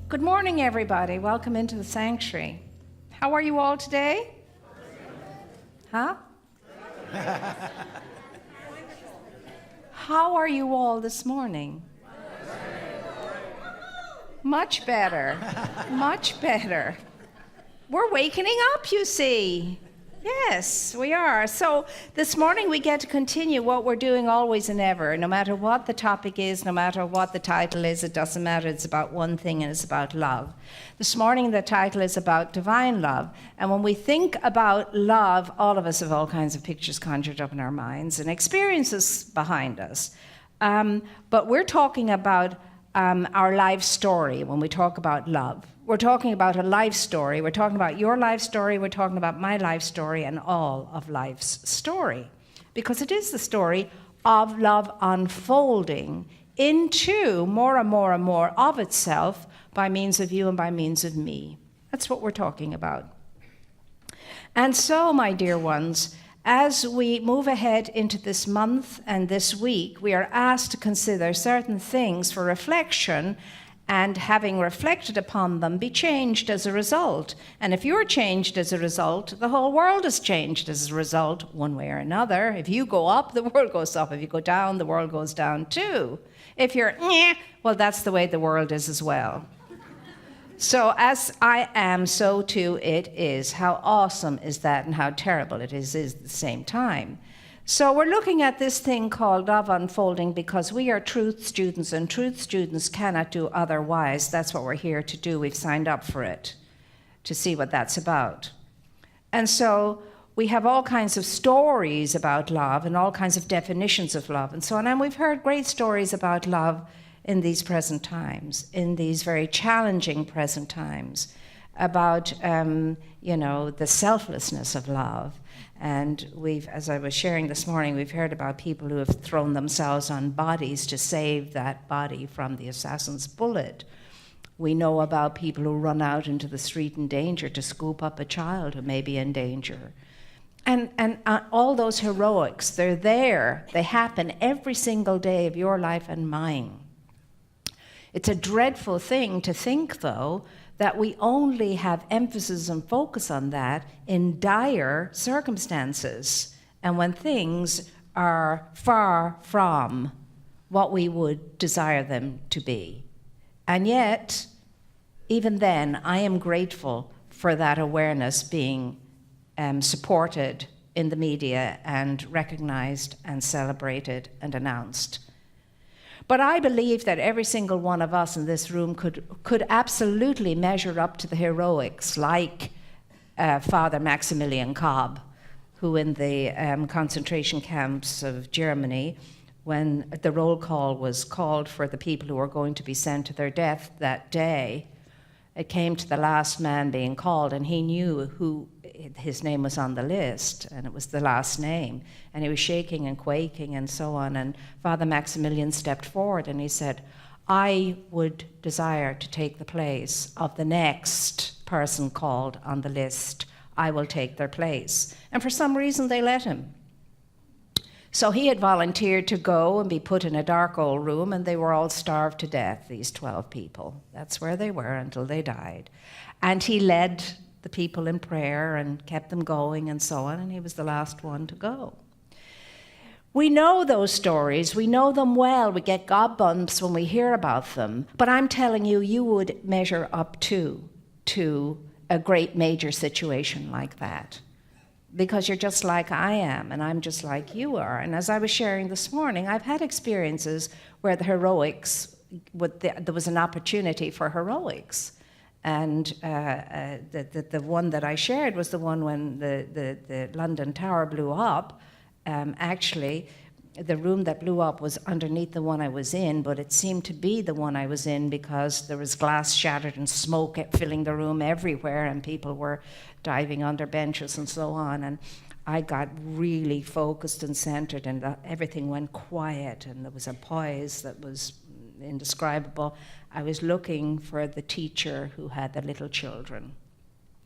Good morning, everybody. Welcome into the sanctuary. How are you all today? Huh? How are you all this morning? Much better. Much better. We're wakening up, you see. Yes, we are. So this morning we get to continue what we're doing always and ever. No matter what the topic is, no matter what the title is, it doesn't matter. It's about one thing, and it's about love. This morning the title is about divine love. And when we think about love, all of us have all kinds of pictures conjured up in our minds and experiences behind us. But we're talking about our life story when we talk about love. We're talking about a life story. We're talking about your life story. We're talking about my life story and all of life's story. Because it is the story of love unfolding into more and more and more of itself by means of you and by means of me. That's what we're talking about. And so, my dear ones, as we move ahead into this month and this week, we are asked to consider certain things for reflection, and having reflected upon them, be changed as a result. And if you're changed as a result, the whole world is changed as a result, one way or another. If you go up, the world goes up. If you go down, the world goes down too. If you're, well, that's the way the world is as well. So as I am, so too it is. How awesome is that, and how terrible it is at the same time. So we're looking at this thing called love unfolding because we are truth students, and truth students cannot do otherwise. That's what we're here to do. We've signed up for it, to see what that's about. And so we have all kinds of stories about love and all kinds of definitions of love and so on. And we've heard great stories about love in these present times, in these very challenging present times, about, the selflessness of love. And we've, as I was sharing this morning, we've heard about people who have thrown themselves on bodies to save that body from the assassin's bullet. We know about people who run out into the street in danger to scoop up a child who may be in danger. And all those heroics, they're there. They happen every single day of your life and mine. It's a dreadful thing to think, though, that we only have emphasis and focus on that in dire circumstances and when things are far from what we would desire them to be. And yet, even then, I am grateful for that awareness being supported in the media and recognized and celebrated and announced. But I believe that every single one of us in this room could absolutely measure up to the heroics, like Father Maximilian Kolbe, who in the concentration camps of Germany, when the roll call was called for the people who were going to be sent to their death that day, it came to the last man being called, and he knew who his name was on the list, and it was the last name, and he was shaking and quaking and so on. And Father Maximilian stepped forward and he said, I would desire to take the place of the next person called on the list. I will take their place. And for some reason they let him. So he had volunteered to go and be put in a dark old room, and they were all starved to death, these 12 people. That's where they were until they died. And he led the people in prayer and kept them going and so on, and he was the last one to go. We know those stories. We know them well. We get gob bumps when we hear about them. But I'm telling you, you would measure up to a great major situation like that, because you're just like I am, and I'm just like you are. And as I was sharing this morning, I've had experiences where the heroics, there was an opportunity for heroics. And the one that I shared was the one when the London Tower blew up. Actually, the room that blew up was underneath the one I was in, but it seemed to be the one I was in because there was glass shattered and smoke filling the room everywhere, and people were diving under benches and so on. And I got really focused and centered, and everything went quiet, and there was a poise that was indescribable. I was looking for the teacher who had the little children,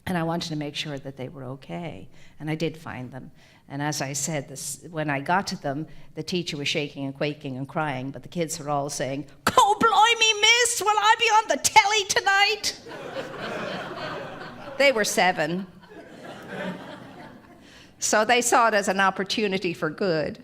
and I wanted to make sure that they were okay, and I did find them. And as I said, when I got to them, the teacher was shaking and quaking and crying, but the kids were all saying, "Oh, blimey, miss, this? Will I be on the telly tonight? They were 7. So they saw it as an opportunity for good.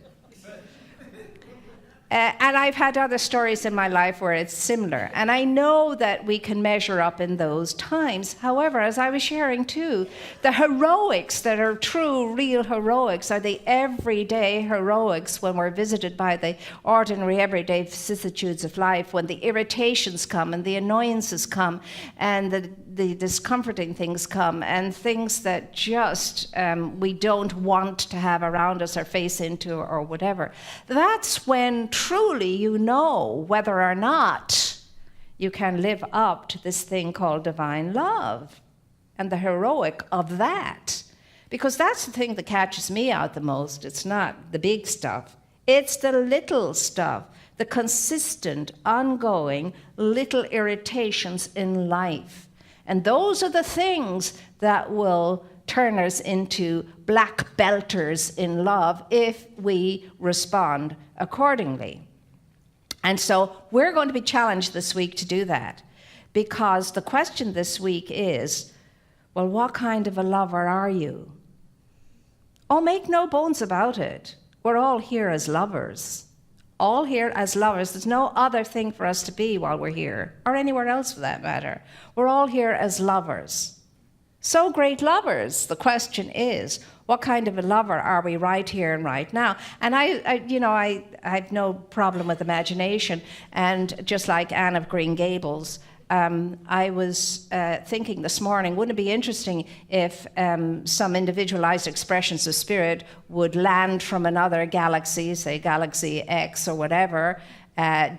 And I've had other stories in my life where it's similar. And I know that we can measure up in those times. However, as I was sharing too, the heroics that are true, real heroics are the everyday heroics when we're visited by the ordinary, everyday vicissitudes of life, when the irritations come and the annoyances come and the discomforting things come and things that just we don't want to have around us or face into or whatever. That's when truly you know whether or not you can live up to this thing called divine love and the heroic of that. Because that's the thing that catches me out the most. It's not the big stuff. It's the little stuff, the consistent, ongoing little irritations in life. And those are the things that will turn us into black belters in love if we respond accordingly. And so we're going to be challenged this week to do that, because the question this week is, well, what kind of a lover are you? Oh, make no bones about it. We're all here as lovers. All here as lovers. There's no other thing for us to be while we're here, or anywhere else for that matter. We're all here as lovers. So great lovers. The question is, what kind of a lover are we right here and right now? And I have no problem with imagination. And just like Anne of Green Gables, I was thinking this morning, wouldn't it be interesting if some individualized expressions of spirit would land from another galaxy, say Galaxy X or whatever,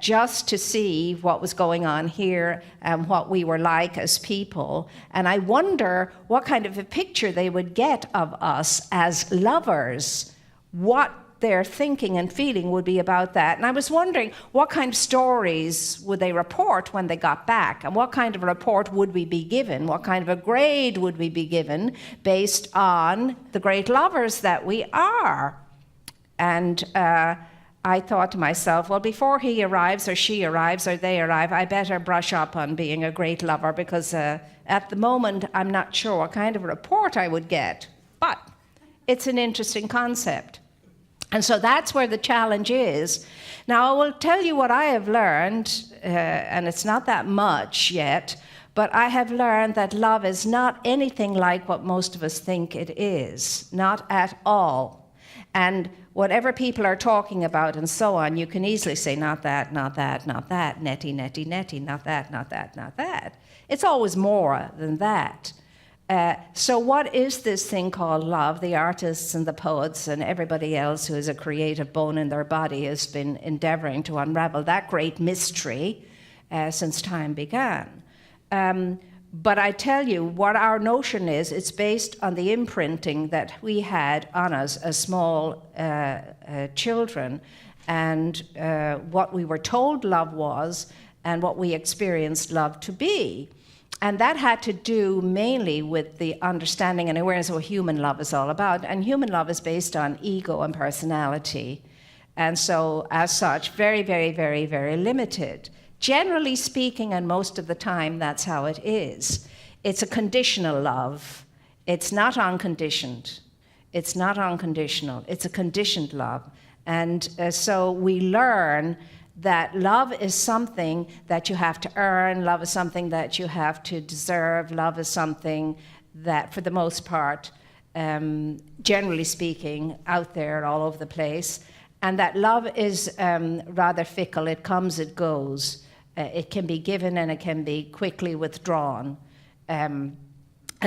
just to see what was going on here and what we were like as people. And I wonder what kind of a picture they would get of us as lovers, what their thinking and feeling would be about that. And I was wondering what kind of stories would they report when they got back, and what kind of a report would we be given, what kind of a grade would we be given based on the great lovers that we are. And I thought to myself, well, before he arrives or she arrives or they arrive, I better brush up on being a great lover, because at the moment I'm not sure what kind of a report I would get. But it's an interesting concept. And so that's where the challenge is. Now, I will tell you what I have learned, and it's not that much yet, but I have learned that love is not anything like what most of us think it is, not at all. And whatever people are talking about and so on, you can easily say, not that, not that, not that, netty, netty, netty, not that, not that, not that. It's always more than that. So what is this thing called love? The artists and the poets and everybody else who has a creative bone in their body has been endeavoring to unravel that great mystery since time began. But I tell you, what our notion is, it's based on the imprinting that we had on us as small children, and what we were told love was and what we experienced love to be. And that had to do mainly with the understanding and awareness of what human love is all about. And human love is based on ego and personality. And so, as such, very, very, very, very limited. Generally speaking, and most of the time, that's how it is. It's a conditional love. It's not unconditioned. It's not unconditional. It's a conditioned love. And so we learn that love is something that you have to earn. Love is something that you have to deserve. Love is something that, for the most part, generally speaking, out there all over the place. And that love is rather fickle. It comes, it goes. It can be given and it can be quickly withdrawn. And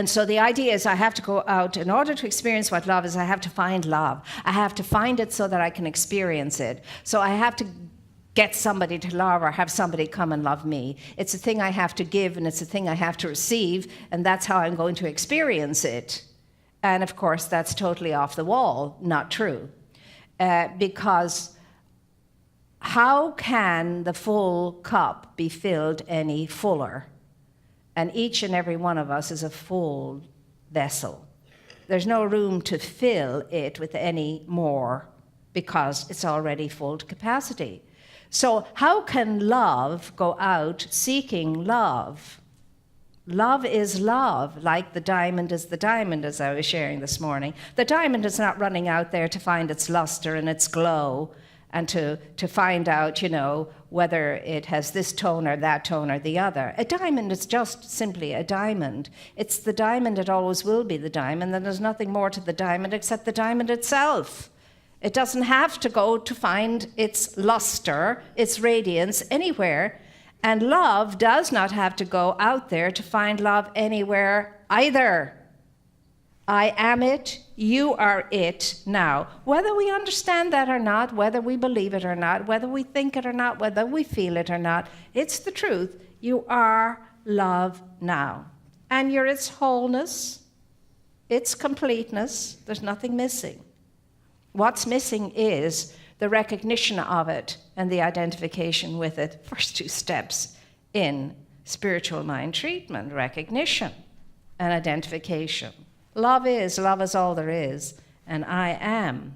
so the idea is I have to go out, in order to experience what love is, I have to find love. I have to find it so that I can experience it. So I have to get somebody to love or have somebody come and love me. It's a thing I have to give and it's a thing I have to receive, and that's how I'm going to experience it. And of course, that's totally off the wall, not true. Because how can the full cup be filled any fuller? And each and every one of us is a full vessel. There's no room to fill it with any more because it's already full to capacity. So how can love go out seeking love? Love is love, like the diamond is the diamond, as I was sharing this morning. The diamond is not running out there to find its luster and its glow and to find out, whether it has this tone or that tone or the other. A diamond is just simply a diamond. It's the diamond, it always will be the diamond, and there's nothing more to the diamond except the diamond itself. It doesn't have to go to find its luster, its radiance anywhere. And love does not have to go out there to find love anywhere either. I am it, you are it now. Whether we understand that or not, whether we believe it or not, whether we think it or not, whether we feel it or not, it's the truth. You are love now. And you're its wholeness, its completeness. There's nothing missing. What's missing is the recognition of it and the identification with it. First two steps in spiritual mind treatment: recognition and identification. Love is all there is, and I am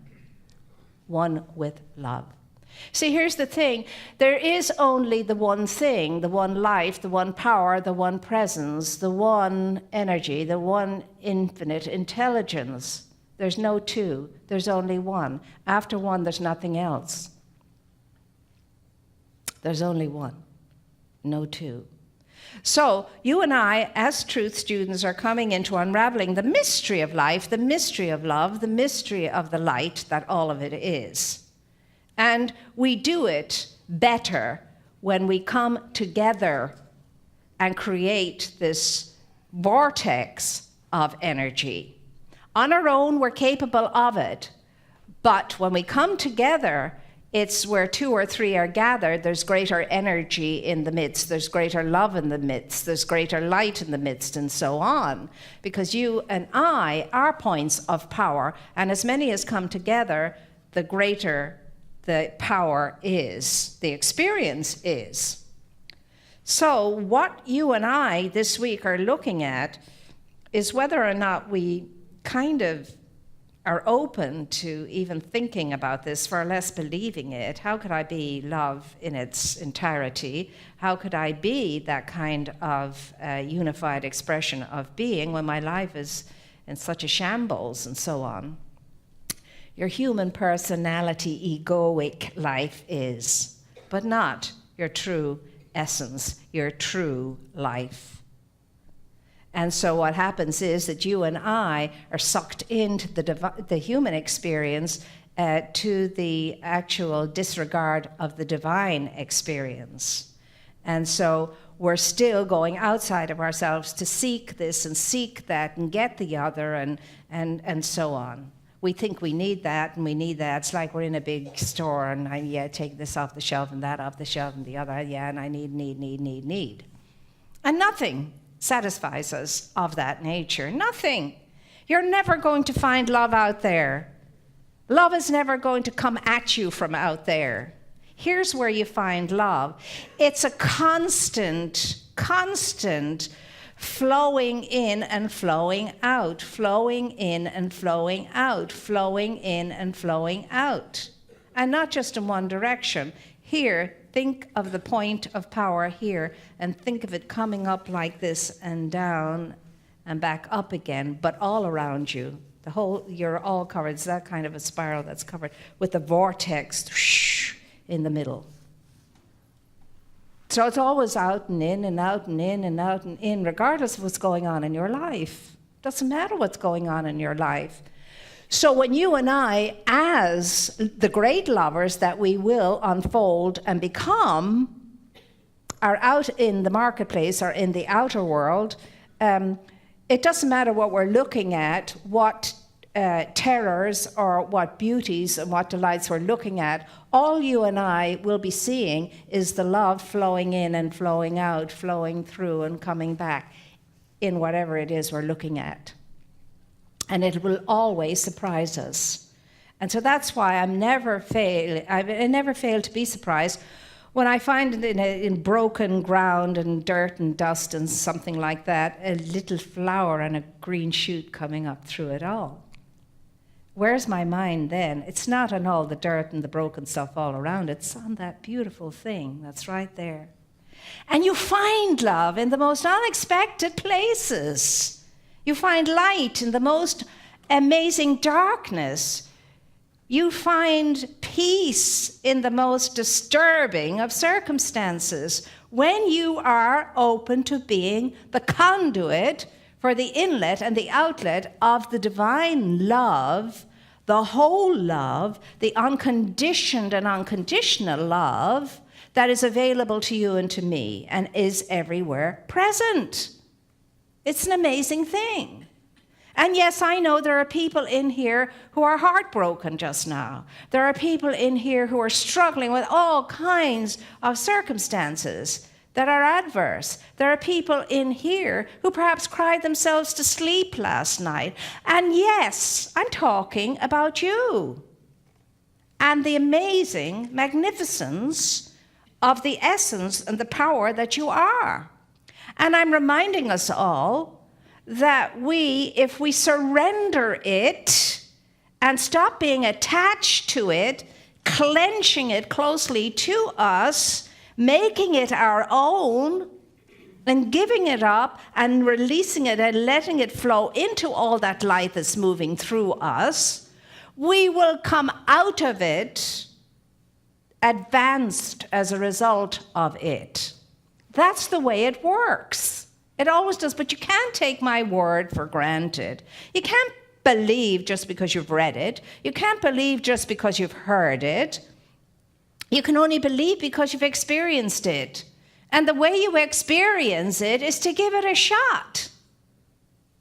one with love. See, here's the thing. There is only the one thing, the one life, the one power, the one presence, the one energy, the one infinite intelligence. There's no two. There's only one. After one, there's nothing else. There's only one, no two. So you and I, as truth students, are coming into unraveling the mystery of life, the mystery of love, the mystery of the light that all of it is. And we do it better when we come together and create this vortex of energy. On our own, we're capable of it. But when we come together, it's where two or three are gathered. There's greater energy in the midst. There's greater love in the midst. There's greater light in the midst, and so on. Because you and I are points of power. And as many as come together, the greater the power is, the experience is. So what you and I this week are looking at is whether or not we kind of are open to even thinking about this, far less believing it. How could I be love in its entirety? How could I be that kind of unified expression of being when my life is in such a shambles, and so on? Your human personality, egoic life is, but not your true essence, your true life. And so what happens is that you and I are sucked into the human experience to the actual disregard of the divine experience. And so we're still going outside of ourselves to seek this and seek that and get the other and so on. We think we need that and we need that. It's like we're in a big store and take this off the shelf and that off the shelf and the other, and I need. And nothing satisfies us of that nature. Nothing. You're never going to find love out there. Love is never going to come at you from out there. Here's where you find love. It's a constant flowing in and flowing out, flowing in and flowing out, flowing in and flowing out. And not just in one direction. Here, think of the point of power here and think of it coming up like this and down and back up again, but all around you. You're all covered. It's that kind of a spiral that's covered with the vortex in the middle. So it's always out and in and out and in and out and in, regardless of what's going on in your life. Doesn't matter what's going on in your life. So when you and I, as the great lovers that we will unfold and become, are out in the marketplace or in the outer world, it doesn't matter what we're looking at, what terrors or what beauties and what delights we're looking at. All you and I will be seeing is the love flowing in and flowing out, flowing through and coming back in whatever it is we're looking at. And it will always surprise us. And so that's why I never fail to be surprised when I find in broken ground and dirt and dust and something like that, a little flower and a green shoot coming up through it all. Where's my mind then? It's not on all the dirt and the broken stuff all around. It's on that beautiful thing that's right there. And you find love in the most unexpected places. You find light in the most amazing darkness. You find peace in the most disturbing of circumstances when you are open to being the conduit for the inlet and the outlet of the divine love, the whole love, the unconditioned and unconditional love that is available to you and to me and is everywhere present. It's an amazing thing. And yes, I know there are people in here who are heartbroken just now. There are people in here who are struggling with all kinds of circumstances that are adverse. There are people in here who perhaps cried themselves to sleep last night. And yes, I'm talking about you and the amazing magnificence of the essence and the power that you are. And I'm reminding us all that if we surrender it and stop being attached to it, clenching it closely to us, making it our own, and giving it up and releasing it and letting it flow into all that light that's moving through us, we will come out of it advanced as a result of it. That's the way it works. It always does, but you can't take my word for granted. You can't believe just because you've read it. You can't believe just because you've heard it. You can only believe because you've experienced it. And the way you experience it is to give it a shot.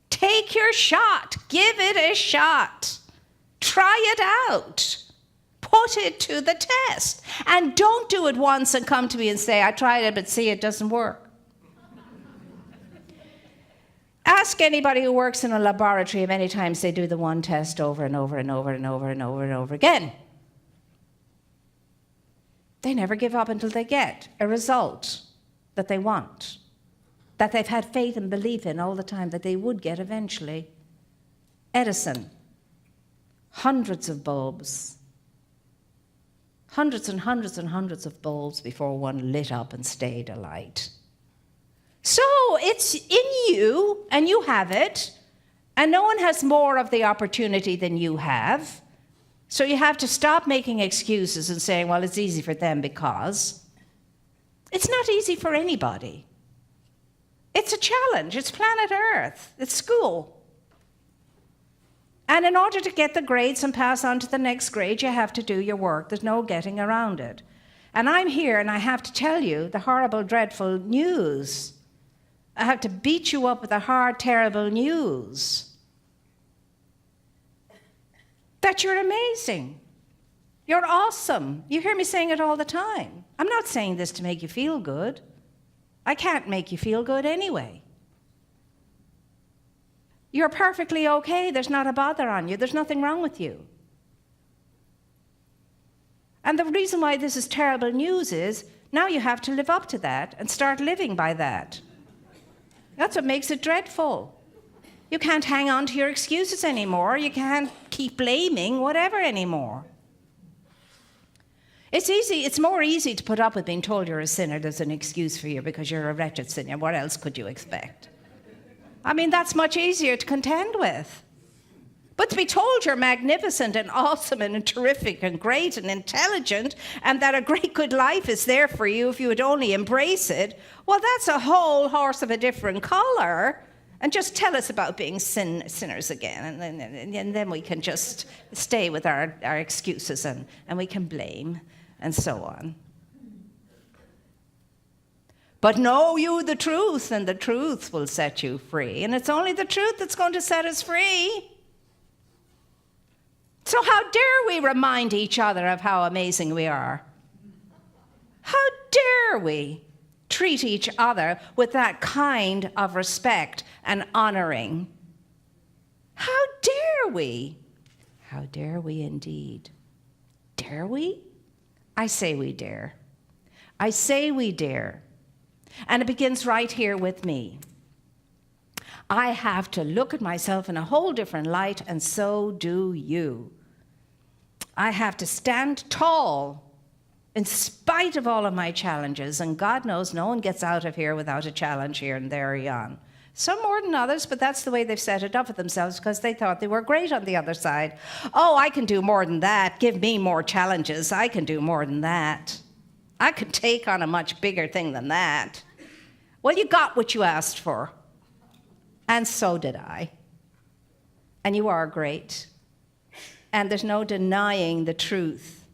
Take your shot. Give it a shot. Try it out. Put it to the test. And don't do it once and come to me and say, I tried it, but see, it doesn't work. Ask anybody who works in a laboratory how many times they do the one test over and over and over and over and over and over again. They never give up until they get a result that they want, that they've had faith and belief in all the time that they would get eventually. Edison, hundreds of bulbs, hundreds and hundreds and hundreds of bulbs before one lit up and stayed alight. So it's in you, and you have it, and no one has more of the opportunity than you have. So you have to stop making excuses and saying, well, it's easy for them because. It's not easy for anybody. It's a challenge. It's planet Earth. It's school. And in order to get the grades and pass on to the next grade, you have to do your work. There's no getting around it. And I'm here, and I have to tell you the horrible, dreadful news. I have to beat you up with the hard, terrible news. That you're amazing. You're awesome. You hear me saying it all the time. I'm not saying this to make you feel good. I can't make you feel good anyway. You're perfectly okay. There's not a bother on you. There's nothing wrong with you. And the reason why this is terrible news is now you have to live up to that and start living by that. That's what makes it dreadful. You can't hang on to your excuses anymore. You can't keep blaming whatever anymore. It's more easy to put up with being told you're a sinner. There's an excuse for you because you're a wretched sinner. What else could you expect? I mean, that's much easier to contend with. But to be told you're magnificent and awesome and terrific and great and intelligent and that a great good life is there for you if you would only embrace it, well, that's a whole horse of a different color. And just tell us about being sinners again. And then we can just stay with our excuses and we can blame and so on. But know you the truth, and the truth will set you free. And it's only the truth that's going to set us free. So how dare we remind each other of how amazing we are? How dare we treat each other with that kind of respect and honoring? How dare we? How dare we indeed? Dare we? I say we dare. I say we dare. And it begins right here with me. I have to look at myself in a whole different light, and so do you. I have to stand tall in spite of all of my challenges, and God knows no one gets out of here without a challenge here and there or yon. Some more than others, but that's the way they've set it up for themselves because they thought they were great on the other side. Oh, I can do more than that. Give me more challenges. I can do more than that. I could take on a much bigger thing than that. Well, you got what you asked for. And so did I. And you are great. And there's no denying the truth.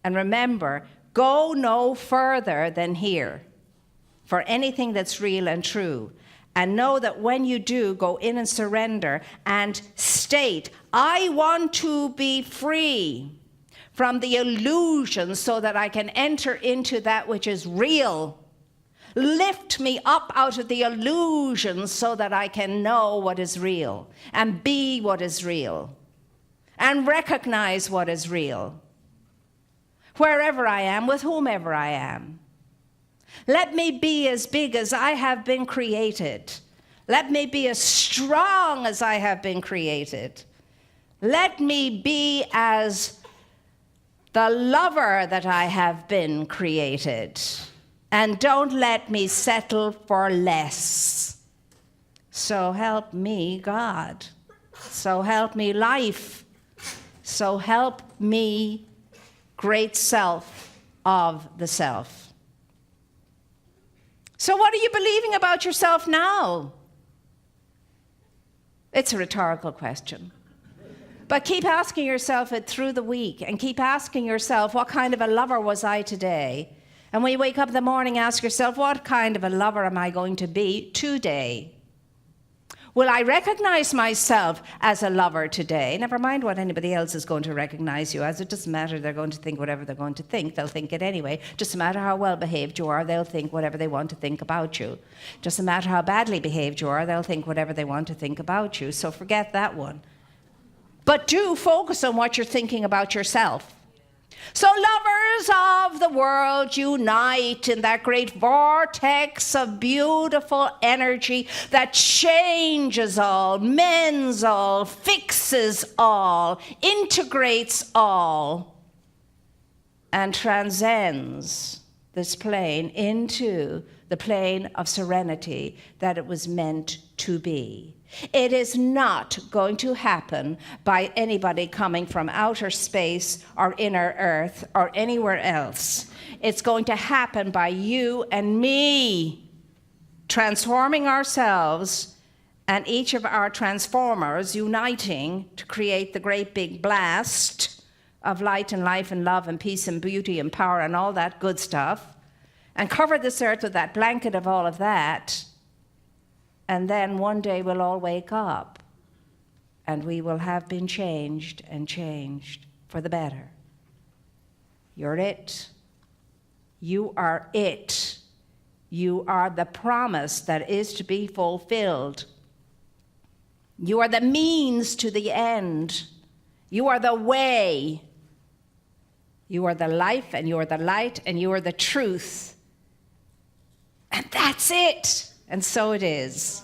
And remember, go no further than here for anything that's real and true. And know that when you do, go in and surrender and state, I want to be free from the illusion so that I can enter into that which is real. Lift me up out of the illusion so that I can know what is real and be what is real and recognize what is real. Wherever I am, with whomever I am. Let me be as big as I have been created. Let me be as strong as I have been created. Let me be as the lover that I have been created. And don't let me settle for less. So help me, God. So help me, life. So help me, great self of the self. So what are you believing about yourself now? It's a rhetorical question. But keep asking yourself it through the week and keep asking yourself, what kind of a lover was I today? And when you wake up in the morning, ask yourself, what kind of a lover am I going to be today? Will I recognize myself as a lover today? Never mind what anybody else is going to recognize you as. It doesn't matter. They're going to think whatever they're going to think. They'll think it anyway. Doesn't matter how well behaved you are. They'll think whatever they want to think about you. Doesn't matter how badly behaved you are. They'll think whatever they want to think about you. So forget that one. But do focus on what you're thinking about yourself. So lovers of the world, unite in that great vortex of beautiful energy that changes all, mends all, fixes all, integrates all, and transcends this plane into the plane of serenity that it was meant to be. It is not going to happen by anybody coming from outer space or inner earth or anywhere else. It's going to happen by you and me transforming ourselves and each of our transformers uniting to create the great big blast of light and life and love and peace and beauty and power and all that good stuff and cover this earth with that blanket of all of that. And then one day we'll all wake up and we will have been changed and changed for the better. You're it. You are it. You are the promise that is to be fulfilled. You are the means to the end. You are the way. You are the life and you are the light and you are the truth. And that's it. And so it is.